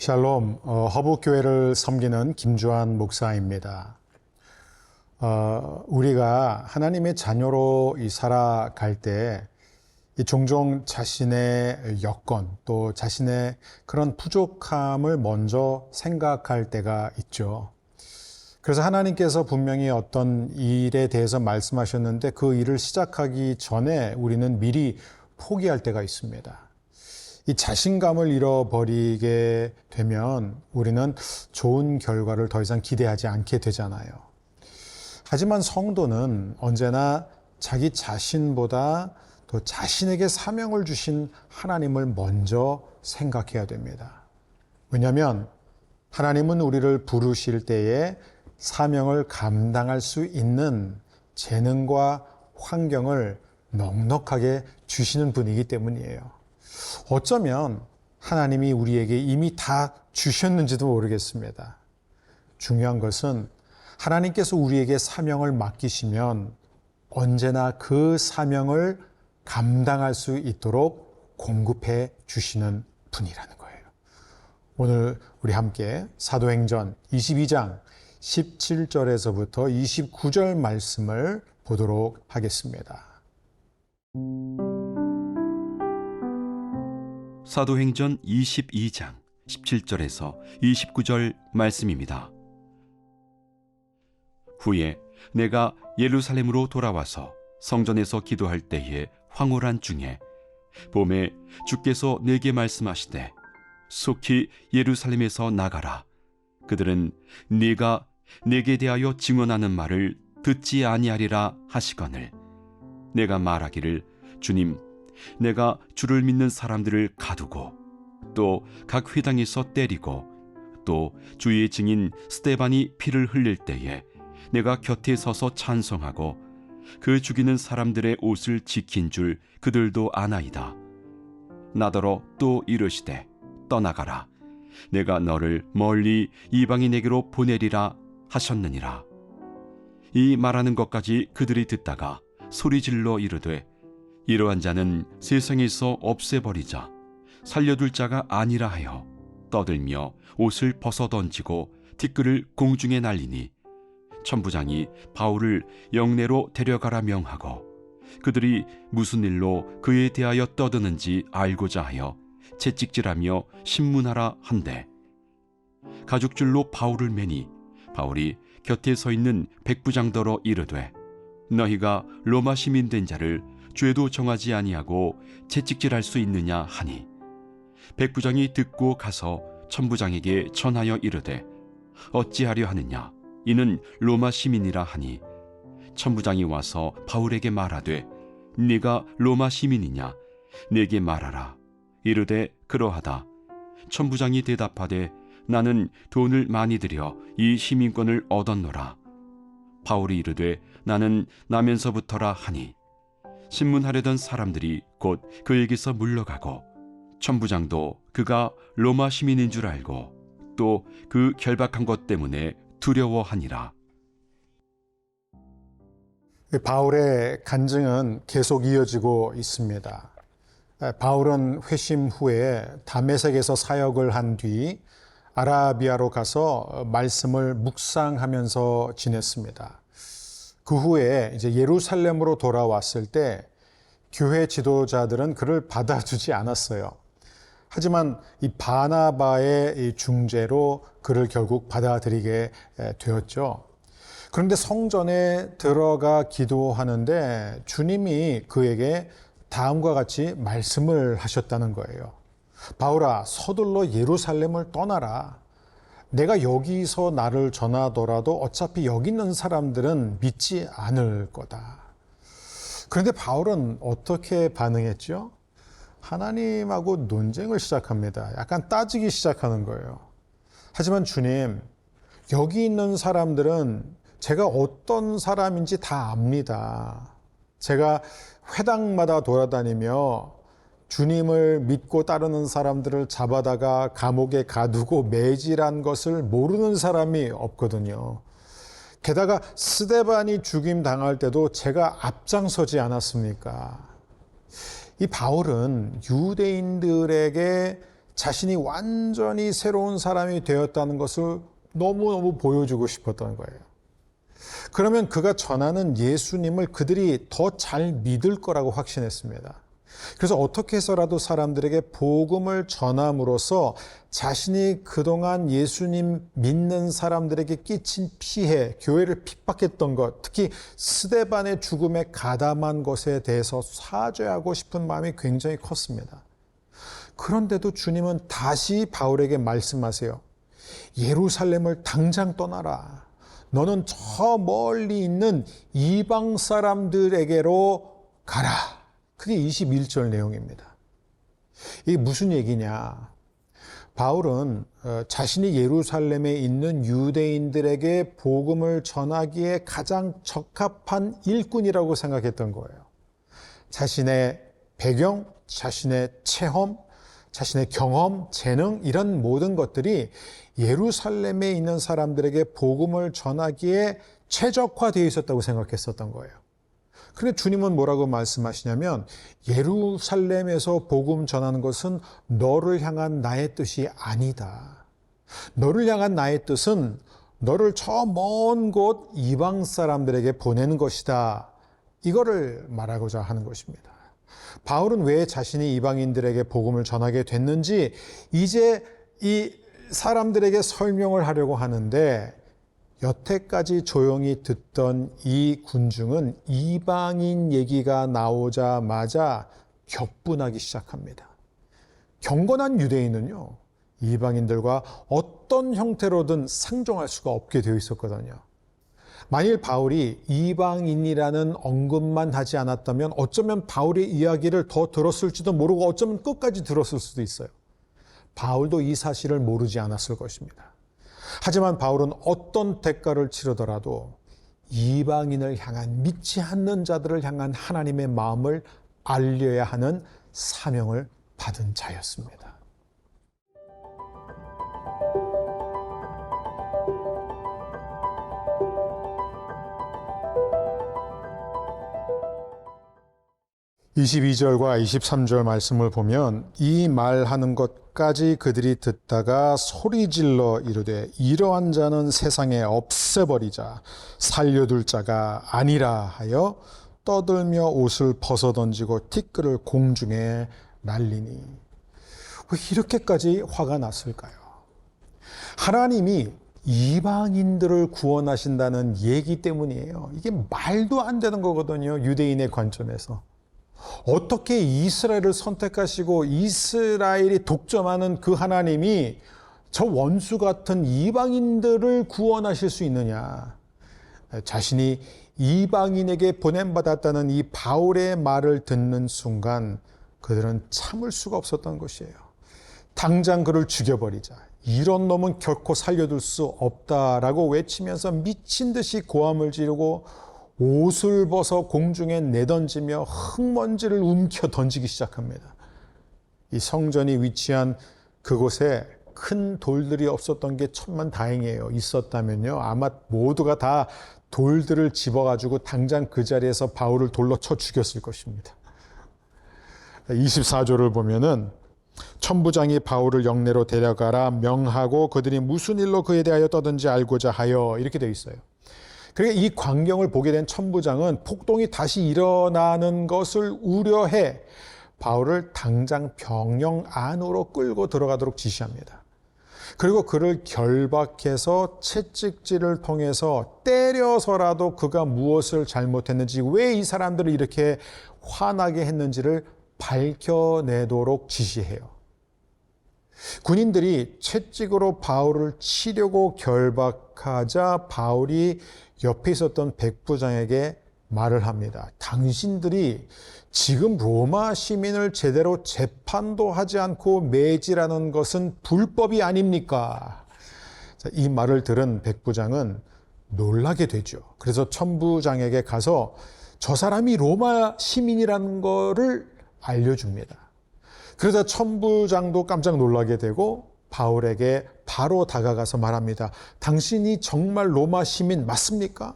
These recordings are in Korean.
샬롬, 허브교회를 섬기는 김주환 목사입니다. 우리가 하나님의 자녀로 살아갈 때 종종 자신의 여건 또 자신의 그런 부족함을 먼저 생각할 때가 있죠. 그래서 하나님께서 분명히 어떤 일에 대해서 말씀하셨는데 그 일을 시작하기 전에 우리는 미리 포기할 때가 있습니다. 이 자신감을 잃어버리게 되면 우리는 좋은 결과를 더 이상 기대하지 않게 되잖아요. 하지만 성도는 언제나 자기 자신보다 또 자신에게 사명을 주신 하나님을 먼저 생각해야 됩니다. 왜냐하면 하나님은 우리를 부르실 때에 사명을 감당할 수 있는 재능과 환경을 넉넉하게 주시는 분이기 때문이에요. 어쩌면 하나님이 우리에게 이미 다 주셨는지도 모르겠습니다. 중요한 것은 하나님께서 우리에게 사명을 맡기시면 언제나 그 사명을 감당할 수 있도록 공급해 주시는 분이라는 거예요. 오늘 우리 함께 사도행전 22장 17절에서부터 29절 말씀을 보도록 하겠습니다. 사도행전 22장 17절에서 29절 말씀입니다. 후에 내가 예루살렘으로 돌아와서 성전에서 기도할 때에 황홀한 중에 봄에 주께서 내게 말씀하시되 속히 예루살렘에서 나가라. 그들은 네가 내게 대하여 증언하는 말을 듣지 아니하리라 하시거늘 내가 말하기를 주님 내가 주를 믿는 사람들을 가두고 또 각 회당에서 때리고 또 주의 증인 스데반이 피를 흘릴 때에 내가 곁에 서서 찬송하고 그 죽이는 사람들의 옷을 지킨 줄 그들도 아나이다. 나더러 또 이르시되 떠나가라. 내가 너를 멀리 이방인에게로 보내리라 하셨느니라. 이 말하는 것까지 그들이 듣다가 소리질러 이르되 이러한 자는 세상에서 없애버리자 살려둘 자가 아니라 하여 떠들며 옷을 벗어던지고 티끌을 공중에 날리니 천부장이 바울을 영내로 데려가라 명하고 그들이 무슨 일로 그에 대하여 떠드는지 알고자 하여 채찍질하며 신문하라 한대 가죽줄로 바울을 매니 바울이 곁에 서 있는 백부장더러 이르되 너희가 로마 시민 된 자를 죄도 정하지 아니하고 채찍질할 수 있느냐 하니 백부장이 듣고 가서 천부장에게 전하여 이르되 어찌하려 하느냐 이는 로마 시민이라 하니 천부장이 와서 바울에게 말하되 네가 로마 시민이냐 내게 말하라. 이르되 그러하다. 천부장이 대답하되 나는 돈을 많이 들여 이 시민권을 얻었노라. 바울이 이르되 나는 나면서부터라 하니 신문하려던 사람들이 곧 그에게서 물러가고 천부장도 그가 로마 시민인 줄 알고 또 그 결박한 것 때문에 두려워하니라. 바울의 간증은 계속 이어지고 있습니다. 바울은 회심 후에 다메섹에서 사역을 한 뒤 아라비아로 가서 말씀을 묵상하면서 지냈습니다. 그 후에 이제 예루살렘으로 돌아왔을 때 교회 지도자들은 그를 받아주지 않았어요. 하지만 이 바나바의 이 중재로 그를 결국 받아들이게 되었죠. 그런데 성전에 들어가 기도하는데 주님이 그에게 다음과 같이 말씀을 하셨다는 거예요. 바울아, 서둘러 예루살렘을 떠나라. 내가 여기서 나를 전하더라도 어차피 여기 있는 사람들은 믿지 않을 거다. 그런데 바울은 어떻게 반응했죠? 하나님하고 논쟁을 시작합니다. 약간 따지기 시작하는 거예요. 하지만 주님, 여기 있는 사람들은 제가 어떤 사람인지 다 압니다. 제가 회당마다 돌아다니며 주님을 믿고 따르는 사람들을 잡아다가 감옥에 가두고 매질한 것을 모르는 사람이 없거든요. 게다가 스데반이 죽임 당할 때도 제가 앞장서지 않았습니까? 이 바울은 유대인들에게 자신이 완전히 새로운 사람이 되었다는 것을 너무너무 보여주고 싶었던 거예요. 그러면 그가 전하는 예수님을 그들이 더 잘 믿을 거라고 확신했습니다. 그래서 어떻게 해서라도 사람들에게 복음을 전함으로써 자신이 그동안 예수님 믿는 사람들에게 끼친 피해, 교회를 핍박했던 것, 특히 스데반의 죽음에 가담한 것에 대해서 사죄하고 싶은 마음이 굉장히 컸습니다. 그런데도 주님은 다시 바울에게 말씀하세요. 예루살렘을 당장 떠나라. 너는 저 멀리 있는 이방 사람들에게로 가라. 그게 21절 내용입니다. 이게 무슨 얘기냐? 바울은 자신이 예루살렘에 있는 유대인들에게 복음을 전하기에 가장 적합한 일꾼이라고 생각했던 거예요. 자신의 배경, 자신의 체험, 자신의 경험, 재능 이런 모든 것들이 예루살렘에 있는 사람들에게 복음을 전하기에 최적화되어 있었다고 생각했었던 거예요. 그런데 주님은 뭐라고 말씀하시냐면 예루살렘에서 복음 전하는 것은 너를 향한 나의 뜻이 아니다. 너를 향한 나의 뜻은 너를 저 먼 곳 이방 사람들에게 보내는 것이다. 이거를 말하고자 하는 것입니다. 바울은 왜 자신이 이방인들에게 복음을 전하게 됐는지 이제 이 사람들에게 설명을 하려고 하는데 여태까지 조용히 듣던 이 군중은 이방인 얘기가 나오자마자 격분하기 시작합니다. 경건한 유대인은요, 이방인들과 어떤 형태로든 상종할 수가 없게 되어 있었거든요. 만일 바울이 이방인이라는 언급만 하지 않았다면 어쩌면 바울의 이야기를 더 들었을지도 모르고 어쩌면 끝까지 들었을 수도 있어요. 바울도 이 사실을 모르지 않았을 것입니다. 하지만 바울은 어떤 대가를 치르더라도 이방인을 향한 믿지 않는 자들을 향한 하나님의 마음을 알려야 하는 사명을 받은 자였습니다. (22절과 23절) 말씀을 보면 이 말하는 것까지 그들이 듣다가 소리질러 이르되 이러한 자는 세상에 없애버리자 살려둘 자가 아니라 하여 떠들며 옷을 벗어던지고 티끌을 공중에 날리니. 왜 이렇게까지 화가 났을까요? 하나님이 이방인들을 구원하신다는 얘기 때문이에요. 이게 말도 안 되는 거거든요, 유대인의 관점에서. 어떻게 이스라엘을 선택하시고 이스라엘이 독점하는 그 하나님이 저 원수 같은 이방인들을 구원하실 수 있느냐? 자신이 이방인에게 보냄받았다는 이 바울의 말을 듣는 순간 그들은 참을 수가 없었던 것이에요. 당장 그를 죽여버리자. 이런 놈은 결코 살려둘 수 없다라고 외치면서 미친 듯이 고함을 지르고 옷을 벗어 공중에 내던지며 흙먼지를 움켜 던지기 시작합니다. 이 성전이 위치한 그곳에 큰 돌들이 없었던 게 천만다행이에요. 있었다면요, 아마 모두가 다 돌들을 집어가지고 당장 그 자리에서 바울을 돌로 쳐 죽였을 것입니다. 24절을 보면은 천부장이 바울을 영내로 데려가라 명하고 그들이 무슨 일로 그에 대하여 떠든지 알고자 하여, 이렇게 되어 있어요. 그러니까 이 광경을 보게 된 천부장은 폭동이 다시 일어나는 것을 우려해 바울을 당장 병영 안으로 끌고 들어가도록 지시합니다. 그리고 그를 결박해서 채찍질을 통해서 때려서라도 그가 무엇을 잘못했는지, 왜 이 사람들을 이렇게 화나게 했는지를 밝혀내도록 지시해요. 군인들이 채찍으로 바울을 치려고 결박하자 바울이 옆에 있었던 백부장에게 말을 합니다. 당신들이 지금 로마 시민을 제대로 재판도 하지 않고 매질하는 것은 불법이 아닙니까? 이 말을 들은 백부장은 놀라게 되죠. 그래서 천부장에게 가서 저 사람이 로마 시민이라는 거를 알려줍니다. 그러자 천부장도 깜짝 놀라게 되고 바울에게 바로 다가가서 말합니다. 당신이 정말 로마 시민 맞습니까?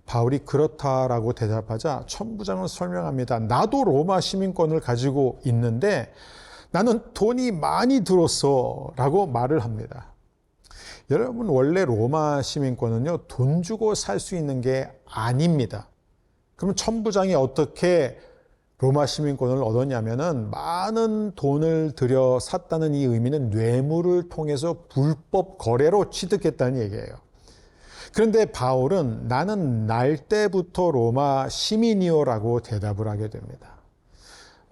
바울이 그렇다라고 대답하자 천부장은 설명합니다. 나도 로마 시민권을 가지고 있는데 나는 돈이 많이 들었어 라고 말을 합니다. 여러분, 원래 로마 시민권은요, 돈 주고 살 수 있는 게 아닙니다. 그럼 천부장이 어떻게 로마 시민권을 얻었냐면은 많은 돈을 들여 샀다는 이 의미는 뇌물을 통해서 불법 거래로 취득했다는 얘기예요. 그런데 바울은 나는 날 때부터 로마 시민이요라고 대답을 하게 됩니다.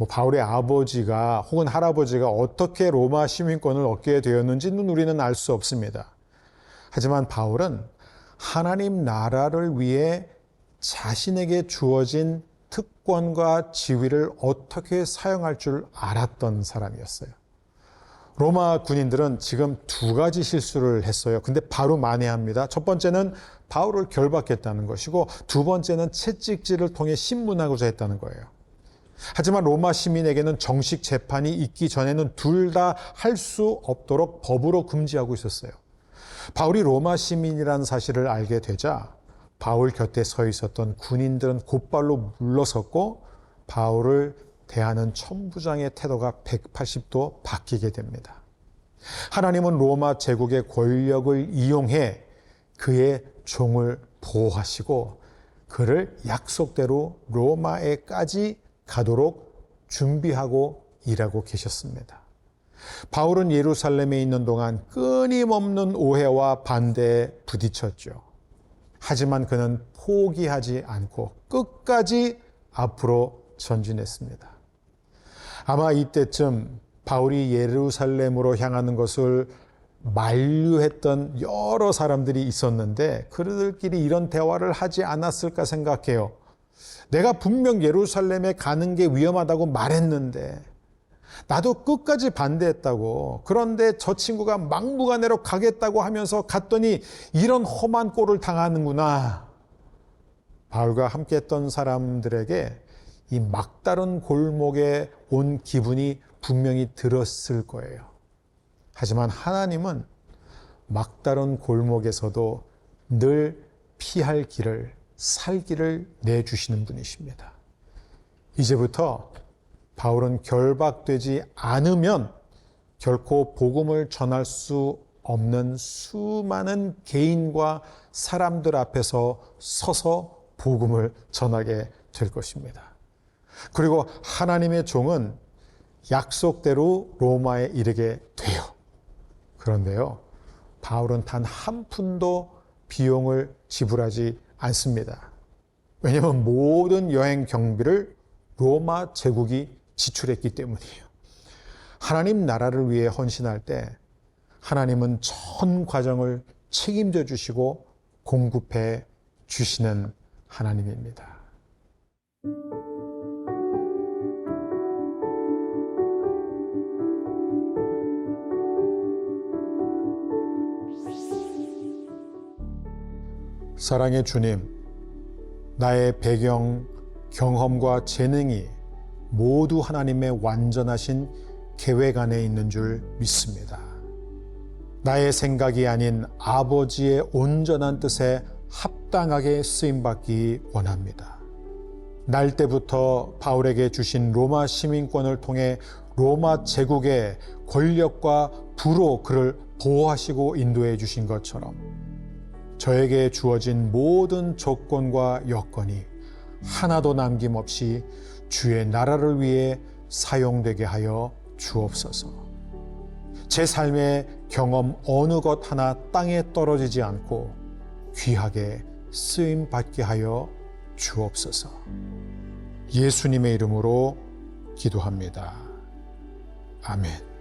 바울의 아버지가 혹은 할아버지가 어떻게 로마 시민권을 얻게 되었는지는 우리는 알 수 없습니다. 하지만 바울은 하나님 나라를 위해 자신에게 주어진 특권과 지위를 어떻게 사용할 줄 알았던 사람이었어요. 로마 군인들은 지금 두 가지 실수를 했어요. 근데 바로 만회합니다. 첫 번째는 바울을 결박했다는 것이고, 두 번째는 채찍질을 통해 신문하고자 했다는 거예요. 하지만 로마 시민에게는 정식 재판이 있기 전에는 둘 다 할 수 없도록 법으로 금지하고 있었어요. 바울이 로마 시민이라는 사실을 알게 되자 바울 곁에 서 있었던 군인들은 곧발로 물러섰고, 바울을 대하는 천부장의 태도가 180도 바뀌게 됩니다. 하나님은 로마 제국의 권력을 이용해 그의 종을 보호하시고 그를 약속대로 로마에까지 가도록 준비하고 일하고 계셨습니다. 바울은 예루살렘에 있는 동안 끊임없는 오해와 반대에 부딪혔죠. 하지만 그는 포기하지 않고 끝까지 앞으로 전진했습니다. 아마 이때쯤 바울이 예루살렘으로 향하는 것을 만류했던 여러 사람들이 있었는데 그들끼리 이런 대화를 하지 않았을까 생각해요. 내가 분명 예루살렘에 가는 게 위험하다고 말했는데, 나도 끝까지 반대했다고. 그런데 저 친구가 막무가내로 가겠다고 하면서 갔더니 이런 험한 꼴을 당하는구나. 바울과 함께 했던 사람들에게 이 막다른 골목에 온 기분이 분명히 들었을 거예요. 하지만 하나님은 막다른 골목에서도 늘 피할 길을, 살 길을 내주시는 분이십니다. 이제부터 바울은 결박되지 않으면 결코 복음을 전할 수 없는 수많은 개인과 사람들 앞에서 서서 복음을 전하게 될 것입니다. 그리고 하나님의 종은 약속대로 로마에 이르게 돼요. 그런데요, 바울은 단 한 푼도 비용을 지불하지 않습니다. 왜냐하면 모든 여행 경비를 로마 제국이 지출했기 때문이에요. 하나님 나라를 위해 헌신할 때 하나님은 전 과정을 책임져 주시고 공급해 주시는 하나님입니다. 사랑의 주님, 나의 배경, 경험과 재능이 모두 하나님의 완전하신 계획 안에 있는 줄 믿습니다. 나의 생각이 아닌 아버지의 온전한 뜻에 합당하게 쓰임받기 원합니다. 날 때부터 바울에게 주신 로마 시민권을 통해 로마 제국의 권력과 부로 그를 보호하시고 인도해 주신 것처럼 저에게 주어진 모든 조건과 여건이 하나도 남김없이 주의 나라를 위해 사용되게 하여 주옵소서. 제 삶의 경험 어느 것 하나 땅에 떨어지지 않고 귀하게 쓰임 받게 하여 주옵소서. 예수님의 이름으로 기도합니다. 아멘.